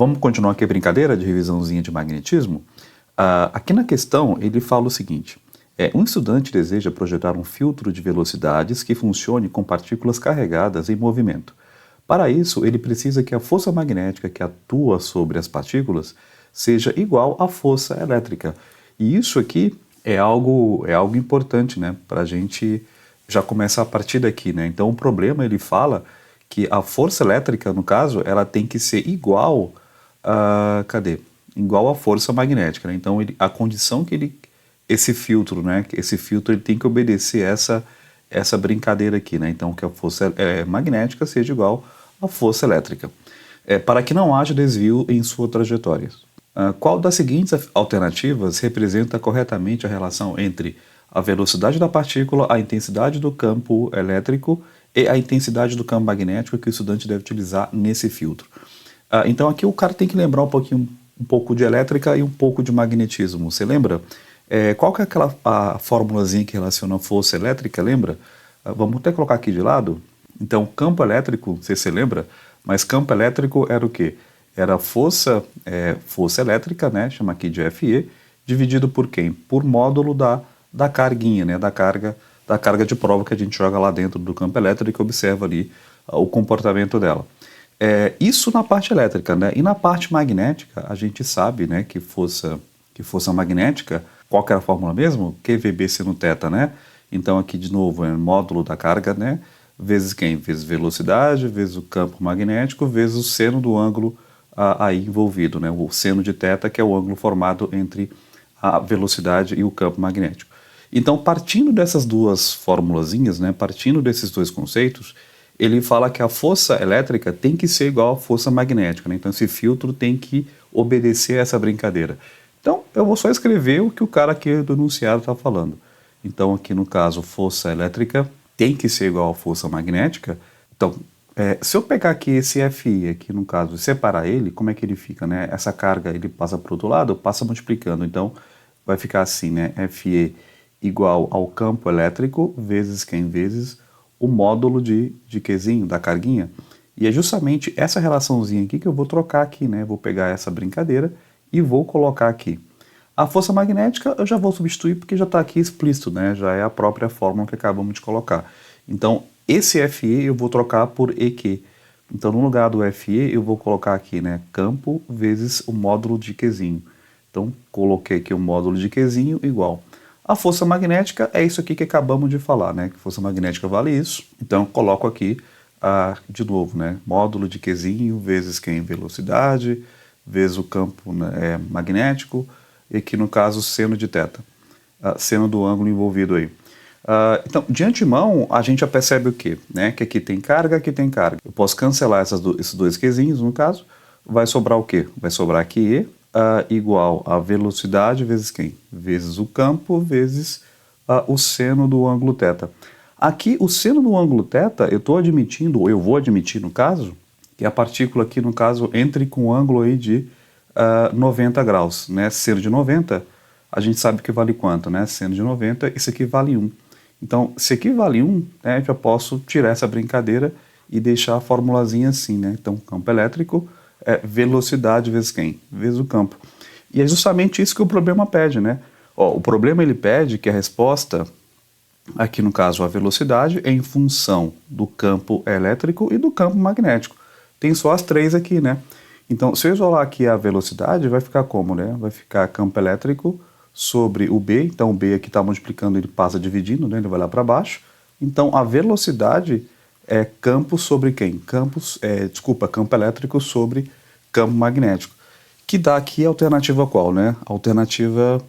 Vamos continuar aqui a brincadeira de revisãozinha de magnetismo? Aqui na questão ele fala o seguinte, um estudante deseja projetar um filtro de velocidades que funcione com partículas carregadas em movimento. Para isso, ele precisa que a força magnética que atua sobre as partículas seja igual à força elétrica. E isso aqui é algo importante, né? Para a gente já começar a partir daqui, né? Então o problema, ele fala que a força elétrica, no caso, ela tem que ser igual igual à força magnética, né? Então a condição que esse filtro, né? Esse filtro ele tem que obedecer essa brincadeira aqui, né? Então que a força magnética seja igual à força elétrica, para que não haja desvio em sua trajetória. Qual das seguintes alternativas representa corretamente a relação entre a velocidade da partícula, a intensidade do campo elétrico e a intensidade do campo magnético que o estudante deve utilizar nesse filtro? Então aqui o cara tem que lembrar um pouco de elétrica e um pouco de magnetismo. Você lembra? Qual que é a formulazinha que relaciona a força elétrica, lembra? Vamos até colocar aqui de lado. Então campo elétrico, não sei se você lembra, mas campo elétrico era o quê? Era força elétrica, né? Chama aqui de Fe, dividido por quem? Por módulo da carguinha, né? Da carga de prova que a gente joga lá dentro do campo elétrico e observa ali o comportamento dela. Isso na parte elétrica, né? E na parte magnética, a gente sabe, né, que força magnética, qual que era a fórmula mesmo? QVB seno θ, né? Então aqui de novo é módulo da carga, né? Vezes quem? Vezes velocidade, vezes o campo magnético, vezes o seno do ângulo aí envolvido, né? O seno de θ, que é o ângulo formado entre a velocidade e o campo magnético. Então, partindo dessas duas formulazinhas, né? Partindo desses dois conceitos, ele fala que a força elétrica tem que ser igual à força magnética, né? Então esse filtro tem que obedecer a essa brincadeira. Então eu vou só escrever o que o cara aqui do enunciado está falando. Então aqui no caso força elétrica tem que ser igual à força magnética. Então se eu pegar aqui esse Fi aqui no caso e separar ele, como é que ele fica, né? Essa carga ele passa para o outro lado, passa multiplicando, então vai ficar assim, né? Fe igual ao campo elétrico vezes quem? Vezes o módulo de Qzinho, da carguinha. E é justamente essa relaçãozinha aqui que eu vou trocar aqui, né? Vou pegar essa brincadeira e vou colocar aqui. A força magnética eu já vou substituir porque já está aqui explícito, né? Já é a própria fórmula que acabamos de colocar. Então, esse Fe eu vou trocar por Eq. Então, no lugar do Fe, eu vou colocar aqui, né? Campo vezes o módulo de Qzinho. Então, coloquei aqui o módulo de Qzinho igual. A força magnética é isso aqui que acabamos de falar, né? Que força magnética vale isso. Então, eu coloco aqui, de novo, né? Módulo de Qzinho vezes quem? Velocidade, vezes o campo, né, magnético, e aqui no caso seno de θ, seno do ângulo envolvido aí. Então, de antemão, a gente já percebe o quê? Né? Que aqui tem carga, aqui tem carga. Eu posso cancelar esses dois Qzinhos, no caso, vai sobrar o quê? Vai sobrar aqui E, igual a velocidade vezes quem? Vezes o campo vezes o seno do ângulo θ. Aqui, o seno do ângulo θ, eu estou admitindo, ou eu vou admitir no caso, que a partícula aqui no caso entre com um ângulo aí de 90 graus, né? Seno de 90, a gente sabe que vale quanto, né? Seno de 90, isso aqui vale 1. Então, se aqui vale 1, né, eu já posso tirar essa brincadeira e deixar a formulazinha assim, né? Então, campo elétrico velocidade vezes quem? Vezes o campo. E é justamente isso que o problema pede, né? O problema ele pede que a resposta, aqui no caso a velocidade, é em função do campo elétrico e do campo magnético. Tem só as três aqui, né? Então, se eu isolar aqui a velocidade, vai ficar como, né? Vai ficar campo elétrico sobre o B, então o B aqui está multiplicando, ele passa dividindo, né? Ele vai lá para baixo. Então, a velocidade é campo sobre quem? Campo elétrico sobre campo magnético. Que dá aqui a alternativa qual, né? Alternativa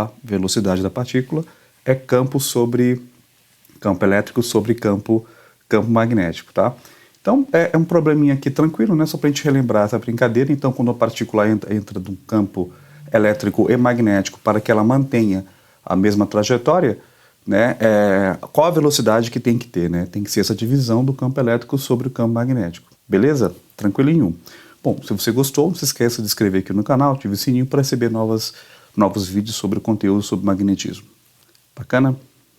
A, velocidade da partícula, é campo elétrico sobre campo magnético, tá? Então, é um probleminha aqui tranquilo, né? Só para a gente relembrar essa brincadeira. Então, quando a partícula entra no campo elétrico e magnético para que ela mantenha a mesma trajetória, né, qual a velocidade que tem que ter, né? Tem que ser essa divisão do campo elétrico sobre o campo magnético. Beleza? Tranquilinho. Bom, se você gostou, não se esqueça de se inscrever aqui no canal, ative o sininho para receber novos vídeos sobre o conteúdo sobre magnetismo. Bacana?